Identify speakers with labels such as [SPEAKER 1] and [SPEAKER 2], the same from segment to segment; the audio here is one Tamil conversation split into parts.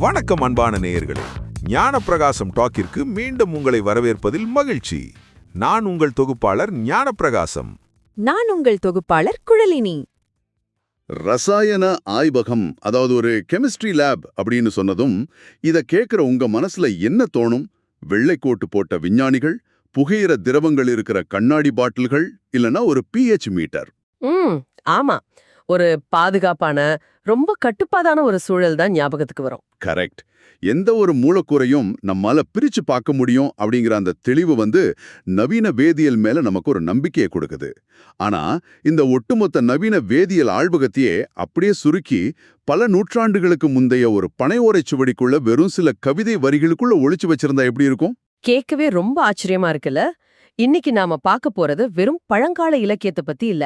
[SPEAKER 1] வணக்கம் அன்பான நேயர்களே, ஞானப்பிரகாசம் டாக்கிற்கு மீண்டும் உங்களை வரவேற்பதில் மகிழ்ச்சி. நான் உங்கள் தொகுப்பாளர் ஞானப்பிரகாசம்.
[SPEAKER 2] நான் உங்கள் தொகுப்பாளர் குழலினி.
[SPEAKER 3] ரசாயன ஆய்வகம், அதாவது ஒரு கெமிஸ்ட்ரி லேப் அப்படின்னு சொன்னதும் இத கேட்கிற உங்க மனசுல என்ன தோணும்? வெள்ளைக்கோட்டு போட்ட விஞ்ஞானிகள், புகையிற திரவங்கள் இருக்கிற கண்ணாடி பாட்டில்கள், இல்லனா ஒரு pH மீட்டர்?
[SPEAKER 2] ஆமா, ஒரு பாதுகாப்பான ரொம்ப கட்டுப்பாடான ஒரு சூழல் தான் ஞாபகத்துக்கு வரும்.
[SPEAKER 3] கரெக்ட். எந்த ஒரு மூலக்கூறையும் நம்மால பிரிச்சு பார்க்க முடியும் அப்படிங்கிற அந்த தெளிவு நவீன வேதியியல் மேல நமக்கு ஒரு நம்பிக்கையை கொடுக்குது. ஆனா இந்த ஒட்டுமொத்த நவீன வேதியியல் ஆய்வகத்தையே அப்படியே சுருக்கி பல நூற்றாண்டுகளுக்கு முந்தைய ஒரு பனை ஓலைச்சுவடிக்குள்ள வெறும் சில கவிதை வரிகளுக்குள்ள ஒளிச்சு வச்சிருந்தா எப்படி இருக்கும்?
[SPEAKER 2] கேட்கவே ரொம்ப ஆச்சரியமா இருக்குல்ல. இன்னைக்கு நாம பார்க்க போறது வெறும் பழங்கால இலக்கியத்தை பத்தி இல்ல,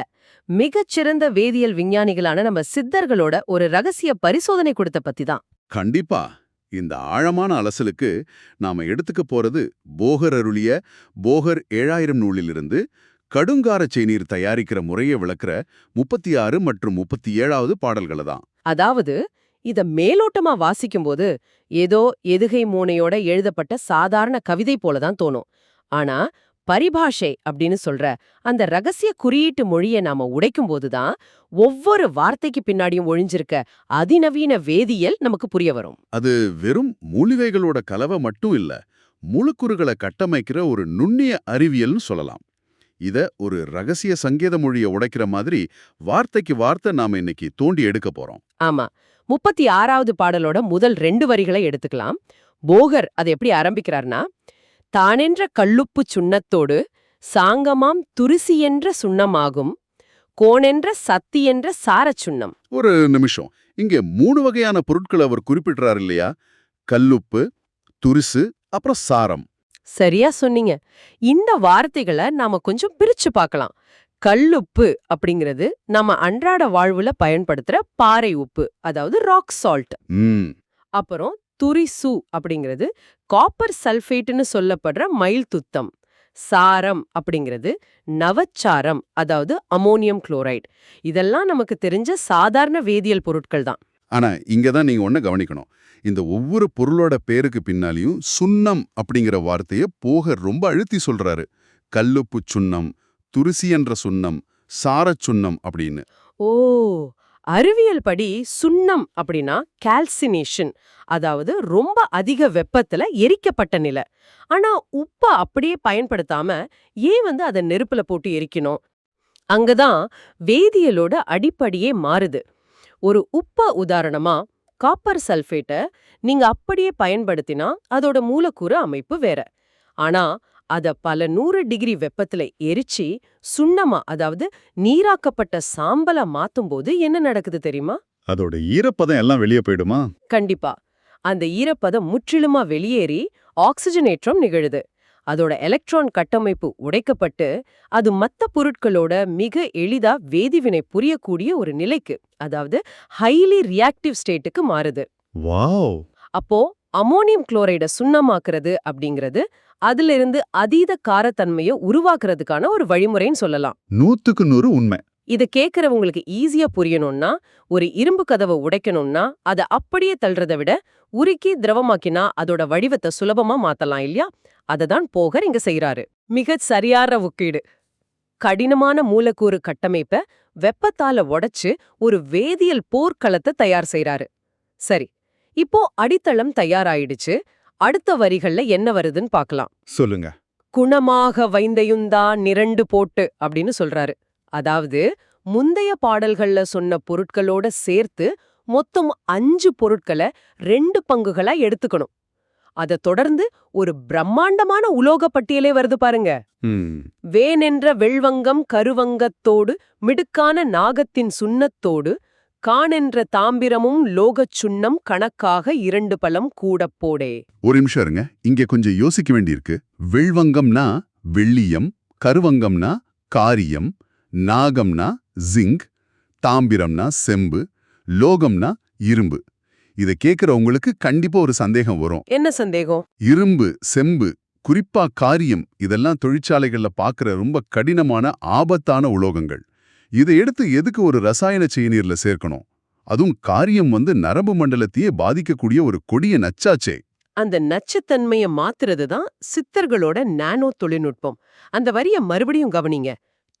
[SPEAKER 2] மிகச்சிறந்த வேதியியல் விஞ்ஞானிகளான நம்ம சித்தர்களோட ஒரு ரகசிய பரிசோதனை கொடுத்த பத்தி தான்.
[SPEAKER 3] கண்டிப்பா. இந்த ஆழமான அலசலுக்கு நாம எடுத்துக்க போறது போகர் அருளிய போகர் 7000 நூலிலிருந்து கடுங்கார செய்நீர் தயாரிக்கிற முறையை விளக்குற 36 மற்றும் 37வது பாடல்களை தான்.
[SPEAKER 2] அதாவது இத மேலோட்டமா வாசிக்கும்போது ஏதோ எதுகை மோனையோட எழுதப்பட்ட சாதாரண கவிதை போலதான் தோணும். ஆனா பரிபாஷை அப்படின்னு சொல்ற அந்த ரகசிய குறியீட்டு மொழியை நாம உடைக்கும் போதுதான் ஒவ்வொரு வார்த்தைக்கு பின்னாடியும் ஒழிஞ்சிருக்க அதிநவீன வேதியியல் நமக்கு புரிய வரும்.
[SPEAKER 3] அது வெறும் மூலிகைகளோட கலவை மட்டும் இல்ல, மூலக்கூறுகளை கட்டமைக்கிற ஒரு நுண்ணிய அறிவியல்னு சொல்லலாம். இத ஒரு ரகசிய சங்கேத மொழியை உடைக்கிற மாதிரி வார்த்தைக்கு வார்த்தை நாம இன்னைக்கு தோண்டி எடுக்க போறோம்.
[SPEAKER 2] ஆமா, 36வது பாடலோட முதல் 2 வரிகளை எடுத்துக்கலாம். போகர் அதை எப்படி ஆரம்பிக்கிறார்னா, தானென்ற கல்லுப்பு சுண்ணத்தோடு சாங்கமாம் துரிசி என்ற சுண்ணமாகும், கோணென்ற சத்தி என்ற சாரச் சுண்ணம்.
[SPEAKER 3] ஒரு நிமிஷம், இங்கே 3 வகையான பொருட்களை அவர் குறிப்பிடுறார் இல்லையா? கல்லுப்பு, துரிசு, அப்புறம் சாரம்.
[SPEAKER 2] சரியா சொன்னீங்க. இந்த வார்த்தைகளை நாம கொஞ்சம் பிரிச்சு பார்க்கலாம். கல்லுப்பு அப்படிங்கிறது நம்ம அன்றாட வாழ்வுல பயன்படுத்துற பாறை உப்பு, அதாவது ராக் சால்ட். அப்புறம் துரிசு அப்படிங்கிறது காப்பர் சல்ஃபேட்னு சொல்லப்படுற மயில் துத்தம். சாரம் அப்படிங்கிறது நவச்சாரம், அதாவது அமோனியம் குளோரைடு. இதெல்லாம் நமக்கு தெரிஞ்ச சாதாரண வேதியியல் பொருட்கள் தான்.
[SPEAKER 3] ஆனா இங்கதான் நீங்க ஒண்ணு கவனிக்கணும். இந்த ஒவ்வொரு பொருளோட பேருக்கு பின்னாலையும் சுண்ணம் அப்படிங்கிற வார்த்தையை போகர் ரொம்ப அழுத்தி சொல்றாரு. கல்லுப்பு சுண்ணம், துரிசி என்ற சுண்ணம், சாரச் சுண்ணம் அப்படின்னு.
[SPEAKER 2] ஓ, அறிவியல் படி சுண்ணம் அப்படின்னா கால்சினேஷன், அதாவது ரொம்ப அதிக வெப்பத்துல எரிக்கப்பட்ட நிலை. ஆனா உப்ப அப்படியே பயன்படுத்தாம ஏன் அதை நெருப்புல போட்டு எரிக்கணும்? அங்கதான் வேதியியலோட அடிப்படையே மாறுது. ஒரு உப்ப உதாரணமா காப்பர் சல்ஃபேட்டை நீங்க அப்படியே பயன்படுத்தினா அதோட மூலக்கூறு அமைப்பு வேற. ஆனா அத பல 100 டிகிரி வெப்பத்துல எரிச்சு சுண்ணமா, அதாவது நீராக்கப்பட்ட சாம்பலா மாத்தும்போது என்ன நடக்குது தெரியுமா?
[SPEAKER 3] அதோட ஈரப்பதம் எல்லாம் வெளியே போயிடுமா?
[SPEAKER 2] கண்டிப்பா. அந்த ஈரப்பதம் முற்றிலுமா வெளியேறி ஆக்சிஜனேற்றம் நிகழுது. அதோட எலக்ட்ரான் கட்டமைப்பு உடைக்கப்பட்டு அது மத்த பொருட்களோட மிக எளிதா வேதிவினை புரியக்கூடிய ஒரு நிலைக்கு, அதாவது ஹைலி ரியாக்டிவ் ஸ்டேட்டுக்கு மாறுது.
[SPEAKER 3] வாவ்!
[SPEAKER 2] அப்போ அமோனியம் குளோரைட சுண்ணமாக்குறது அப்படிங்கிறது அதிலிருந்து அதீத காரத்தன்மையை உருவாக்குறதுக்கான ஒரு வழிமுறைன்னு சொல்லலாம்.
[SPEAKER 3] 100க்கு 100 உண்மை.
[SPEAKER 2] இத கேட்கறவங்களுக்கு ஈஸியா புரியணும்னா, ஒரு இரும்பு கதவை உடைக்கணும்னா அதை அப்படியே தள்ளுறதை விட உருக்கி திரவமாக்கினா அதோட வடிவத்தை சுலபமா மாத்தலாம் இல்லையா? அததான் போகர் இங்க செய்யறாரு. மிக சரியான ஒக்கீடு. கடினமான மூலக்கூறு கட்டமைப்ப வெப்பத்தால உடைச்சு ஒரு வேதியியல் போர்க்களத்தை தயார் செய்யறாரு. சரி, இப்போ அடித்தளம் தயாராயிடுச்சு. அடுத்த வரிகள்ல என்ன வருதுன்னு பார்க்கலாம்.
[SPEAKER 3] சொல்லுங்க.
[SPEAKER 2] குணமாக வைந்தையுந்தா நிரண்டு போட்டு அப்படின்னு சொல்றாரு. அதாவது முந்தைய பாடல்கள்ல சொன்ன பொருட்களோட சேர்த்து மொத்தம் 5 பொருட்களை 2 பங்குகளா எடுத்துக்கணும். அத தொடர்ந்து ஒரு பிரம்மாண்டமான உலோக பட்டியலே வருது பாருங்க. வேனென்ற வெள்வங்கம் கருவங்கத்தோடு மிடுக்கான நாகத்தின் சுண்ணத்தோடு காணென்ற தாம்பிரமும் லோகச் சுண்ணம் கணக்காக 2 பலம் கூடப்போடே.
[SPEAKER 3] ஒரு நிமிஷம் இருங்க, இங்க கொஞ்சம் யோசிக்க வேண்டியிருக்கு. வெள்வங்கம்னா வெள்ளியம், கருவங்கம்னா காரியம், நாகம்னா ஜிங்க், தாம்பிரம்னா செம்பு, லோகம்னா இரும்பு. இதை கேட்கிறவங்களுக்கு கண்டிப்பா ஒரு சந்தேகம் வரும்.
[SPEAKER 2] என்ன சந்தேகம்?
[SPEAKER 3] இரும்பு, செம்பு, குறிப்பா காரியம், இதெல்லாம் தொழிற்சாலைகள்ல பார்க்கிற ரொம்ப கடினமான ஆபத்தான உலோகங்கள். இதை எடுத்து எதுக்கு ஒரு ரசாயன செய்நீர்ல சேர்க்கணும்? அதுவும் காரியம் நரம்பு மண்டலத்தையே பாதிக்கக்கூடிய ஒரு கொடிய நச்சாச்சே.
[SPEAKER 2] அந்த நச்சுத்தன்மைய மாத்துறது தான் சித்தர்களோட நானோ தொழில்நுட்பம். அந்த வரிய மறுபடியும் கவனிங்க.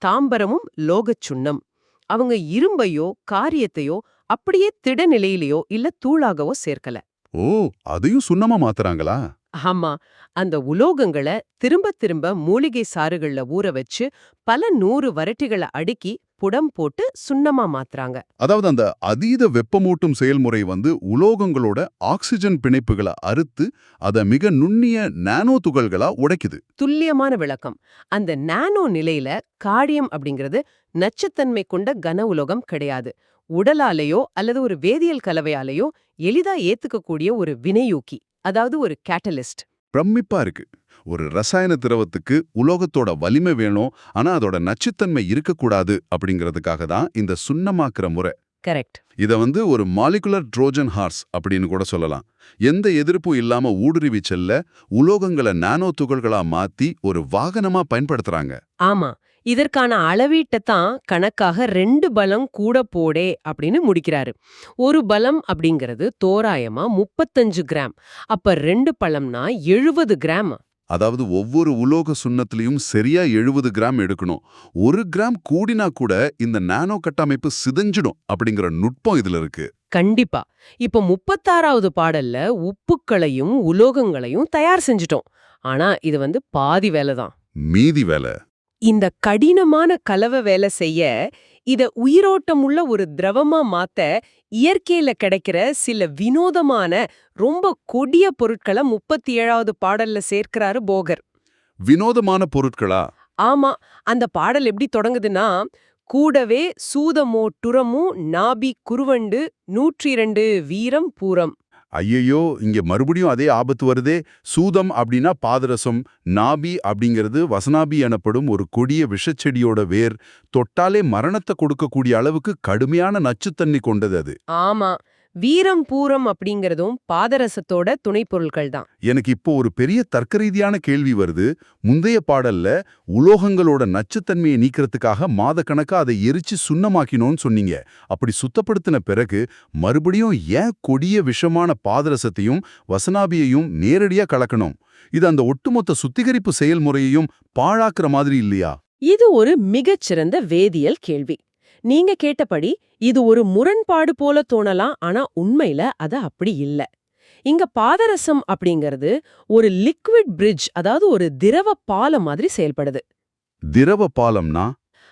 [SPEAKER 2] தாம்பரமும் லோகச் சுண்ணம். அவங்க இரும்பையோ காரியத்தையோ அப்படியே திடநிலையிலயோ இல்ல தூளாகவோ சேர்க்கல.
[SPEAKER 3] ஓ, அதையும் சுண்ணமா மாத்துறாங்களா?
[SPEAKER 2] ஆமா, அந்த உலோகங்கள திரும்ப திரும்ப மூலிகை சாறுகள்ல ஊற வச்சு பல 100 வரட்டிகளை அடுக்கி புடம் போட்டு சுண்ணமா மாத்துறாங்க.
[SPEAKER 3] அதாவது அந்த அதீத வெப்பமூட்டும் செயல்முறை உலோகங்களோட ஆக்சிஜன் பிணைப்புகளை அறுத்து அத மிக நுண்ணிய நானோ துகள்களா உடைக்குது.
[SPEAKER 2] துல்லியமான விளக்கம். அந்த நானோ நிலையில காடியம் அப்படிங்கிறது நச்சுத்தன்மை கொண்ட கன உலோகம் கிடையாது. உடலாலேயோ அல்லது ஒரு வேதியியல் கலவையாலேயோ எளிதா ஏத்துக்கக்கூடிய ஒரு வினையூக்கி, அதாவது ஒரு கேட்டலிஸ்ட்.
[SPEAKER 3] பிரமிப்பா இருக்கு. ஒரு ரசாயன திரவத்துக்கு உலோகத்தோட வலிமை வேணும், ஆனா அதோட நச்சுத்தன்மை இருக்கக்கூடாது அப்படிங்கிறதுக்காக தான் இந்த சுண்ணமாக்குற முறை.
[SPEAKER 2] கரெக்ட்.
[SPEAKER 3] இத ஒரு மாலிகுலர் ட்ரோஜன் ஹார்ஸ் அப்படின்னு கூட சொல்லலாம். எந்த எதிர்ப்பும் இல்லாம ஊடுருவி செல்ல உலோகங்களை நானோ துகள்களா மாத்தி ஒரு வாகனமா பயன்படுத்துறாங்க.
[SPEAKER 2] ஆமா, இதற்கான அளவீட்டத்தான் கணக்காக 2 பலம் கூட போடே அப்படின்னு முடிக்கிறாரு. ஒரு பலம் அப்படிங்கிறது தோராயமா 35 கிராம். அப்ப 2 பலம்னா 70 கிராம்.
[SPEAKER 3] அதாவது ஒவ்வொரு உலோக சுண்ணத்திலையும் சரியா 70 கிராம் எடுக்கணும். 1 கிராம் கூடினா கூட இந்த நானோ கட்டமைப்பு சிதைஞ்சிடும் அப்படிங்கிற நுட்பம் இதுல இருக்கு.
[SPEAKER 2] கண்டிப்பா. இப்ப 36வது பாடல்ல உப்புக்களையும் உலோகங்களையும் தயார் செஞ்சுட்டோம். ஆனா இது பாதி வேலை தான்.
[SPEAKER 3] மீதி வேலை.
[SPEAKER 2] இந்த கடினமான கலவை வேலை செய்ய இத உயிரோட்டமுள்ள ஒரு திரவமா மாத்த இயற்கையில கிடைக்கிற சில வினோதமான ரொம்ப கொடிய பொருட்களை 37வது பாடல்ல சேர்க்கிறாரு போகர்.
[SPEAKER 3] வினோதமான பொருட்களா?
[SPEAKER 2] ஆமா, அந்த பாடல் எப்படி தொடங்குதுன்னா, கூடவே சூதமோ டுரமு நாபி குருவண்டு 102 வீரம் பூரம்.
[SPEAKER 3] ஐயையோ, இங்க மறுபடியும் அதே ஆபத்து வருதே. சூதம் அப்படின்னா பாதரசம், நாபி அப்படிங்கிறது வசனாபி எனப்படும் ஒரு கொடிய விஷச்செடியோட வேர். தொட்டாலே மரணத்தை கொடுக்கக்கூடிய அளவுக்கு கடுமையான நச்சுத்தண்ணி கொண்டது அது.
[SPEAKER 2] ஆமா, வீரம் பூரம் அப்படிங்கறதும் பாதரசத்தோட துணைப்பொருட்கள் தான்.
[SPEAKER 3] எனக்கு இப்போ ஒரு பெரிய தர்க்கரீதியான கேள்வி வருது. முந்தைய பாடல்ல உலோகங்களோட நச்சுத்தன்மையை நீக்கிறதுக்காக மாதக்கணக்கா அதை எரிச்சு சுண்ணமாக்கினோன்னு சொன்னீங்க. அப்படி சுத்தப்படுத்தின பிறகு மறுபடியும் ஏன் கொடிய விஷமான பாதரசத்தையும் வசனாபியையும் நேரடியா கலக்கணும்? இது அந்த ஒட்டுமொத்த சுத்திகரிப்பு செயல்முறையையும் பாழாக்குற மாதிரி இல்லையா?
[SPEAKER 2] இது ஒரு மிகச்சிறந்த வேதியியல் கேள்வி. நீங்க கேட்டபடி இது ஒரு முரண்பாடு போல தோணலாம், ஆனா உண்மையில அது அப்படி இல்ல. இங்க பாதரசம் அப்படிங்கிறது ஒரு லிக்விட் பிரிட்ஜ், அதாவது ஒரு திரவ பாலம் மாதிரி செயல்படுது.
[SPEAKER 3] திரவ பாலம்னா?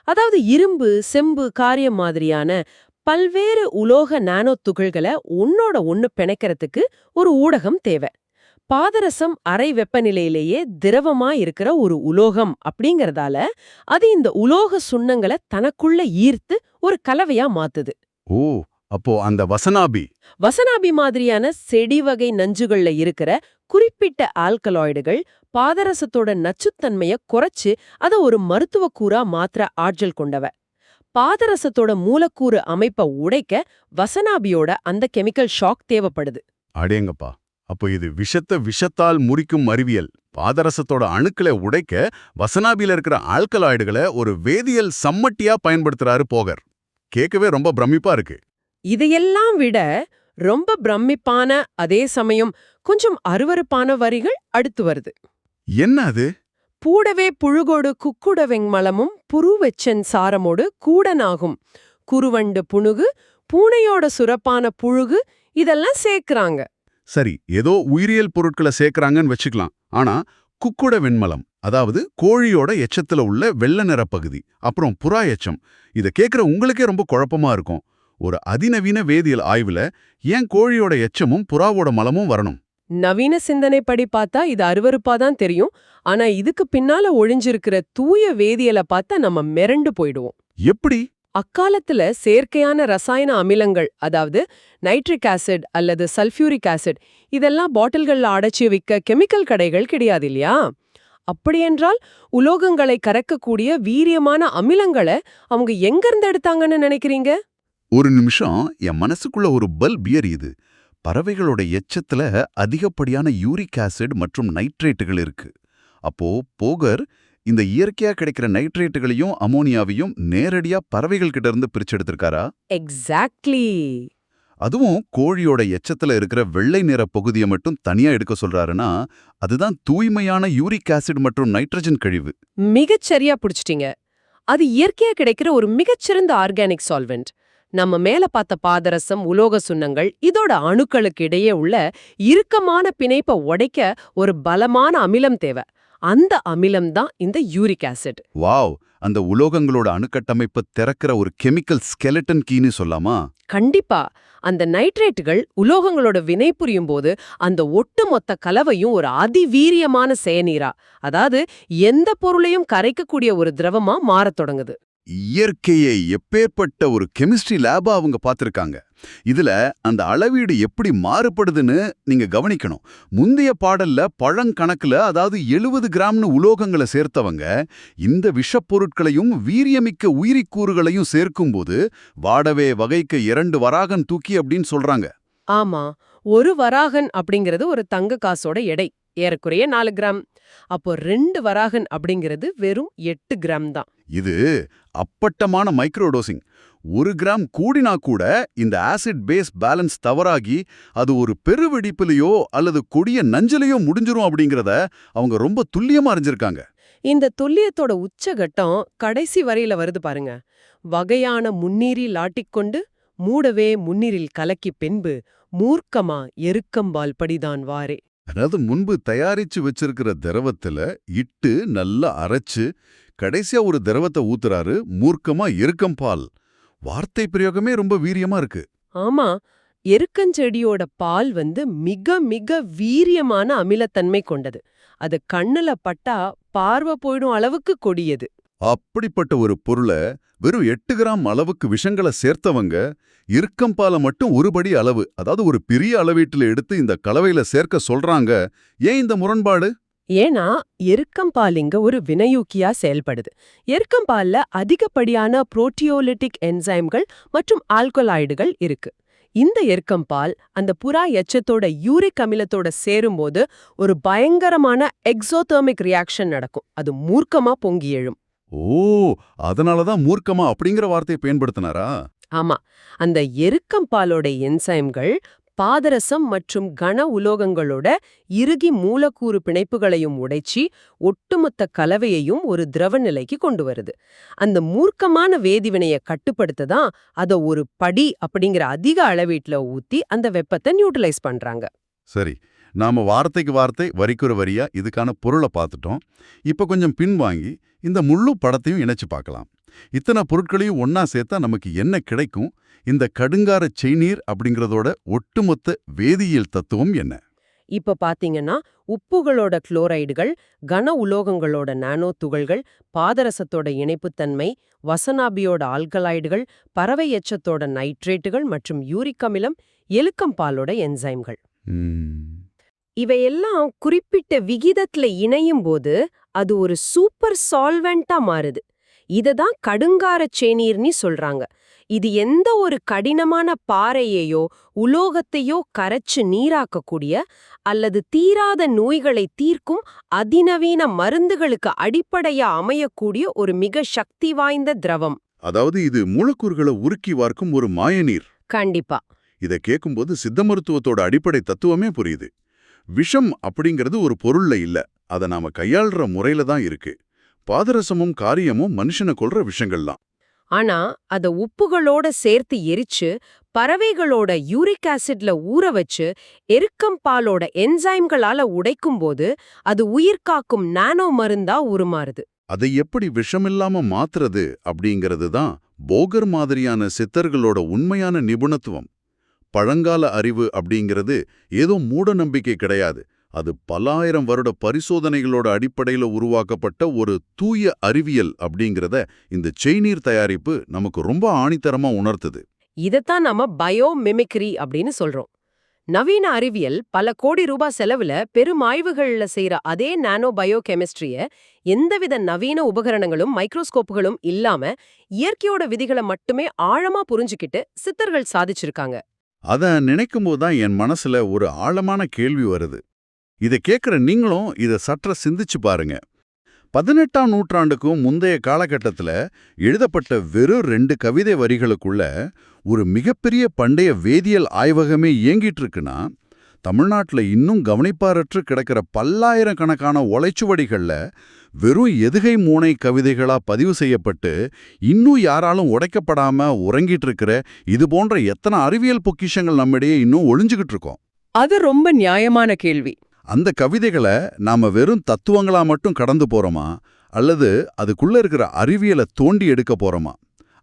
[SPEAKER 2] அதாவது இரும்பு, செம்பு, காரியம் மாதிரியான பல்வேறு உலோக நானோ துகள்களை ஒன்னோட ஒன்னு பிணைக்கிறதுக்கு ஒரு ஊடகம் தேவை. பாதரசம் அறை வெப்பநிலையிலேயே திரவமா இருக்கிற ஒரு உலோகம் அப்படிங்கறதால அது இந்த உலோக சுண்ணங்களை தனக்குள்ள ஈர்த்து ஒரு கலவையா மாத்துது.
[SPEAKER 3] ஓ, அப்போ அந்த
[SPEAKER 2] வசனாபி மாதிரியான செடி வகை நஞ்சுகள்ல இருக்கிற குறிப்பிட்ட ஆல்கலாய்டுகள் பாதரசத்தோட நச்சுத்தன்மைய குறைச்சு அதை ஒரு மருத்துவ கூறா மாத்திர ஆற்றல் கொண்டவ. பாதரசத்தோட மூலக்கூறு அமைப்பை உடைக்க வசனாபியோட அந்த கெமிக்கல் ஷாக் தேவைப்படுது.
[SPEAKER 3] அடேங்கப்பா, அப்போ இது விஷத்தால் முறிக்கும் அறிவியல். பாதரசத்தோட அணுக்களை உடைக்க வசனாபியில இருக்கிற ஆல்கலாய்டுகளை ஒரு வேதியியல் சம்மட்டியா பயன்படுத்துறாரு போகர். கேட்கவே ரொம்ப பிரமிப்பா இருக்கு.
[SPEAKER 2] இதையெல்லாம் விட ரொம்ப பிரமிப்பான, அதே சமயம் கொஞ்சம் அருவருப்பான வரிகள் அடுத்து வருது.
[SPEAKER 3] என்ன அது?
[SPEAKER 2] பூடவே புழுகோடு குக்குட வெங்மலமும் புருவெச்சன் சாரமோடு கூடனாகும் குருவண்டு புணுகு பூனையோட சுரப்பான புழுகு இதெல்லாம் சேர்க்கறாங்க.
[SPEAKER 3] சரி, ஏதோ உயிரியல் பொருட்களை சேர்க்கறாங்கன்னு வச்சுக்கலாம். ஆனா குக்குட வெண்மலம், அதாவது கோழியோட எச்சத்துல உள்ள வெள்ளை நிற பகுதி, அப்புறம் புறா எச்சம், இதை கேட்கிற உங்களுக்கே ரொம்ப குழப்பமா இருக்கும். ஒரு அதிநவீன வேதியியல் ஆய்வுல ஏன் கோழியோட எச்சமும் புறாவோட மலமும் வரணும்?
[SPEAKER 2] நவீன சிந்தனைப்படி பார்த்தா இது அருவருப்பாதான் தெரியும். ஆனா இதுக்கு பின்னால ஒழிஞ்சிருக்கிற தூய வேதியியலை பார்த்தா நம்ம மிரண்டு போயிடுவோம்.
[SPEAKER 3] எப்படி?
[SPEAKER 2] அக்காலத்துல செயற்கையான ரசாயன அமிலங்கள், அதாவது நைட்ரிக் ஆசிட் அல்லது சல்ஃபியூரிக் ஆசிட், இதெல்லாம் பாட்டில்கள்ல அடைச்சி விற்க கெமிக்கல் கடைகள் கிடையாது இல்லையா? அப்படியென்றால் உலோகங்களை கரைக்கக்கூடிய வீரியமான அமிலங்களை அவங்க எங்கிருந்து எடுத்தாங்கன்னு நினைக்கிறீங்க?
[SPEAKER 3] ஒரு நிமிஷம், என் மனசுக்குள்ள ஒரு பல்ப் எரியுது. பறவைகளோட எச்சத்துல அதிகப்படியான யூரிக் ஆசிட் மற்றும் நைட்ரேட்டுகள் இருக்கு. அப்போ போகர் இந்த இயற்கையா கிடைக்கிற நைட்ரேட்டுகளையும் அமோனியாவையும் நேரடியா பறவைகள் கிட்ட இருந்து பிரிச்செடுத்திருக்காரா?
[SPEAKER 2] எக்ஸாக்ட்லி.
[SPEAKER 3] அதுவும் கோழியோட எச்சத்துல இருக்கிற வெள்ளை நிற பகுதியை மட்டும் தனியா எடுக்க சொல்றாருன்னா அதுதான் தூய்மையான யூரிக் ஆசிட் மற்றும் நைட்ரஜன் கழிவு.
[SPEAKER 2] மிகச்சரியா புடிச்சிட்டீங்க. அது இயற்கையா கிடைக்கிற ஒரு மிகச்சிறந்த ஆர்கானிக் சால்வெண்ட். நம்ம மேல பார்த்த பாதரசம், உலோக சுண்ணங்கள் இதோட அணுக்களுக்கு இடையே உள்ள இறுக்கமான பிணைப்பை உடைக்க ஒரு பலமான அமிலம் தேவை. அந்த அமிலம் தான் இந்த யூரிக் ஆசிட்.
[SPEAKER 3] வாவ், அந்த உலோகங்களோட அணுக்கட்டமைப்பை திறக்கிற ஒரு கெமிக்கல் ஸ்கெலட்டன் கீன்னு சொல்லாமா?
[SPEAKER 2] கண்டிப்பா. அந்த நைட்ரேட்டுகள் உலோகங்களோட வினை புரியும் போது அந்த ஒட்டுமொத்த கலவையும் ஒரு அதிவீரியமான செயநீரா, அதாவது எந்த பொருளையும் கரைக்கக்கூடிய ஒரு திரவமா மாறத் தொடங்குது.
[SPEAKER 3] இயற்கையை எப்பேற்பட்ட ஒரு கெமிஸ்ட்ரி லேபா அவங்க பார்த்திருக்காங்க. இதுல அந்த அளவீடு எப்படி மாறுபடுதுன்னு நீங்க கவனிக்கணும். முந்தைய பாடல்ல பழங்கணக்குல, அதாவது 70 கிராம்னு உலோகங்களை சேர்த்தவங்க இந்த விஷப்பொருட்களையும் வீரியமிக்க உயிரிக்கூறுகளையும் சேர்க்கும்போது வாடவே வகைக்கு 2 வராகன் தூக்கி அப்படின்னு சொல்றாங்க.
[SPEAKER 2] ஆமா, ஒரு வராகன் அப்படிங்கிறது ஒரு தங்க காசோட எடை, ஏறக்குறைய 4 கிராம். அப்போ 2 வராகன் அப்படிங்கிறது வெறும் 8 கிராம் தான்.
[SPEAKER 3] இது அப்பட்டமான மைக்ரோடோசிங். 1 கிராம் கூடினா கூட இந்த ஆசிட் பேஸ் பேலன்ஸ் தவறாகி அது ஒரு பெருவெடிப்பிலையோ அல்லது கொடிய நஞ்சலையோ முடிஞ்சிரும் அப்படிங்கிறத அவங்க ரொம்ப துல்லியமா அறிஞ்சிருக்காங்க.
[SPEAKER 2] இந்த துல்லியத்தோட உச்சகட்டம் கடைசி வரையில வருது பாருங்க. வகையான முன்னீரில் ஆட்டிக்கொண்டு மூடவே முன்னீரில் கலக்கி பின்பு மூர்க்கமா எருக்கம்பால் படிதான் வாரே.
[SPEAKER 3] அதாவது முன்பு தயாரிச்சு வச்சிருக்கிற திரவத்துல இட்டு நல்லா அரைச்சு கடைசியா ஒரு திரவத்தை ஊத்துறாரு, மூர்க்கமா எருக்கம்பால். வார்த்தை பிரயோகமே ரொம்ப வீரியமா இருக்கு.
[SPEAKER 2] ஆமா, எருக்கஞ்செடியோட பால் மிக மிக வீரியமான அமிலத்தன்மை கொண்டது. அது கண்ணுல பட்டா பார்வை போயிடும் அளவுக்கு கொடியது.
[SPEAKER 3] அப்படிப்பட்ட ஒரு பொருளை வெறும் 8 கிராம் அளவுக்கு விஷங்களை சேர்த்தவங்க எருக்கம்பாலை மட்டும் ஒருபடி அளவு, அதாவது ஒரு பெரிய அளவீட்டுல எடுத்து இந்த கலவையில சேர்க்க சொல்றாங்க. ஏன் இந்த முரண்பாடு?
[SPEAKER 2] ஏன்னா எருக்கம்பால் இங்க ஒரு வினையூக்கியா செயல்படுது. எருக்கம்பால்ல அதிகப்படியான புரோட்டியோலிட்டிக் என்சைம்கள் மற்றும் ஆல்கலாய்டுகள் இருக்கு. இந்த எருக்கம்பால் அந்த புறா எச்சத்தோட யூரிக் அமிலத்தோட சேரும்போது ஒரு பயங்கரமான எக்ஸோதெர்மிக் ரியாக்ஷன் நடக்கும். அது மூர்க்கமா பொங்கி எழும்.
[SPEAKER 3] ஓ, அதனாலதான் மூர்க்கமா அப்படிங்கிற வார்த்தையை பயன்படுத்தினாரா?
[SPEAKER 2] ஆமா, அந்த எருக்கம்பாலோட என்சைம்கள் பாதரசம் மற்றும் கன உலோகங்களோட இறுகி மூலக்கூறு பிணைப்புகளையும் உடைச்சி ஒட்டுமொத்த கலவையையும் ஒரு திரவ நிலைக்கு கொண்டு வருது. அந்த மூர்க்கமான வேதிவினையை கட்டுப்படுத்த தான் அதை ஒரு படி அப்படிங்கிற அதிக அளவீட்டுல ஊத்தி அந்த வெப்பத்தை நியூட்ரலைஸ் பண்றாங்க.
[SPEAKER 3] சரி, நாம வார்த்தைக்கு வார்த்தை வரிக்குற வரியா இதுக்கான பொருளை பார்த்துட்டோம். இப்ப கொஞ்சம் பின்வாங்கி இந்த முழு படத்தையும் இணைச்சு பார்க்கலாம். இத்தனை பொருட்களையும் ஒன்னா சேர்த்தா நமக்கு என்ன கிடைக்கும்? இந்த கடுங்கார செய்நீர் அப்படிங்கறதோட ஒட்டுமொத்த வேதியியல் தத்துவம் என்ன?
[SPEAKER 2] இப்ப பாத்தீங்கன்னா உப்புகளோட குளோரைடுகள், கன உலோகங்களோட நானோ துகள்கள், பாதரசத்தோட இணைப்புத்தன்மை, வசனாபியோட ஆல்கலாய்டுகள், பறவை எச்சத்தோட நைட்ரேட்டுகள் மற்றும் யூரிக் அமிலம், எலுக்கம்பாலோட என்சைம்கள். இவையெல்லாம் குறிப்பிட்ட விகிதத்துல இணையும் போது அது ஒரு சூப்பர் சால்வெண்டா மாறுது. இததான் கடுங்கார சேநீர்னு சொல்றாங்க. இது எந்த ஒரு கடினமான பாறையையோ உலோகத்தையோ கரைச்சு நீராக்கக்கூடிய அல்லது தீராத நோய்களை தீர்க்கும் அதிநவீன மருந்துகளுக்கு அடிப்படையா அமையக்கூடிய ஒரு மிக சக்தி வாய்ந்த திரவம்.
[SPEAKER 3] அதாவது இது மூலக்கூறுகளை உருக்கி வார்க்கும் ஒரு மாயநீர்.
[SPEAKER 2] கண்டிப்பா.
[SPEAKER 3] இதை கேட்கும்போது சித்த மருத்துவத்தோட அடிப்படை தத்துவமே புரியுது. விஷம் அப்படிங்கிறது ஒரு பொருள்ல இல்ல, அதை நாம கையாள்ற முறையில தான் இருக்கு. பாதரசமும் காரியமும் மனுஷனை கொல்ற விஷங்கள்லாம்.
[SPEAKER 2] ஆனா அத உப்புகளோட சேர்த்து எரிச்சு பறவைகளோட யூரிக் ஆசிட்ல ஊற வச்சு எருக்கம்பாலோட என்சைம்களால உடைக்கும் போது அது உயிர்காக்கும் நானோ மருந்தா உருமாறுது.
[SPEAKER 3] அதை எப்படி விஷமில்லாம மாத்துறது அப்படிங்கிறது தான் போகர் மாதிரியான சித்தர்களோட உண்மையான நிபுணத்துவம். பழங்கால அறிவு அப்படிங்கிறது ஏதோ மூட நம்பிக்கை கிடையாது. அது பல்லாயிரம் வருட பரிசோதனைகளோட அடிப்படையில உருவாக்கப்பட்ட ஒரு தூய அறிவியல் அப்படிங்கிறத இந்த செய்நீர் தயாரிப்பு நமக்கு ரொம்ப ஆணித்தரமா உணர்த்துது.
[SPEAKER 2] இதத்தான் நாம பயோ மிமிக்ரி அப்படின்னு சொல்றோம். நவீன அறிவியல் பல கோடி ரூபாய் செலவுல பெரும் ஆய்வுகள்ல செய்யற அதே நானோ பயோ கெமிஸ்ட்ரிய எந்தவித நவீன உபகரணங்களும் மைக்ரோஸ்கோப்புகளும் இல்லாம இயற்கையோட விதிகளை மட்டுமே ஆழமா புரிஞ்சுக்கிட்டு சித்தர்கள் சாதிச்சிருக்காங்க.
[SPEAKER 3] அத நினைக்கும் போதுதான் என் மனசுல ஒரு ஆழமான கேள்வி வருது. இதை கேட்குற நீங்களும் இதை சற்ற சிந்திச்சு பாருங்க. 18ஆம் நூற்றாண்டுக்கும் முந்தைய காலகட்டத்துல எழுதப்பட்ட வெறும் 2 கவிதை வரிகளுக்குள்ள ஒரு மிகப்பெரிய பண்டைய வேதியியல் ஆய்வகமே இயங்கிட்டு இருக்குன்னா, தமிழ்நாட்டுல இன்னும் கவனிப்பாரற்று கிடக்கிற பல்லாயிரக்கணக்கான ஓலைச்சுவடிகள்ல வெறும் எதுகை மூனை கவிதைகளா பதிவு செய்யப்பட்டு இன்னும் யாராலும் உடைக்கப்படாம உறங்கிட்டு இருக்கிற இது போன்ற எத்தனை அறிவியல் பொக்கிஷங்கள் நம்மிடையே இன்னும் ஒளிஞ்சுகிட்டு இருக்கோம்.
[SPEAKER 2] அது ரொம்ப நியாயமான கேள்வி.
[SPEAKER 3] அந்த கவிதைகளை நாம வெறும் தத்துவங்களா மட்டும் கடந்து போறோமா, அல்லது அதுக்குள்ள இருக்கிற அறிவியலை தோண்டி எடுக்க போறோமா?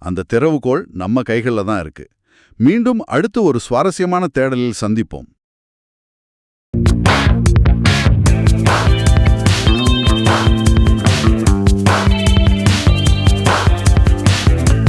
[SPEAKER 3] அந்த திறவுகோல் நம்ம கைகள்ல தான் இருக்கு. மீண்டும் அடுத்து ஒரு சுவாரஸ்யமான தேடலில் சந்திப்போம்.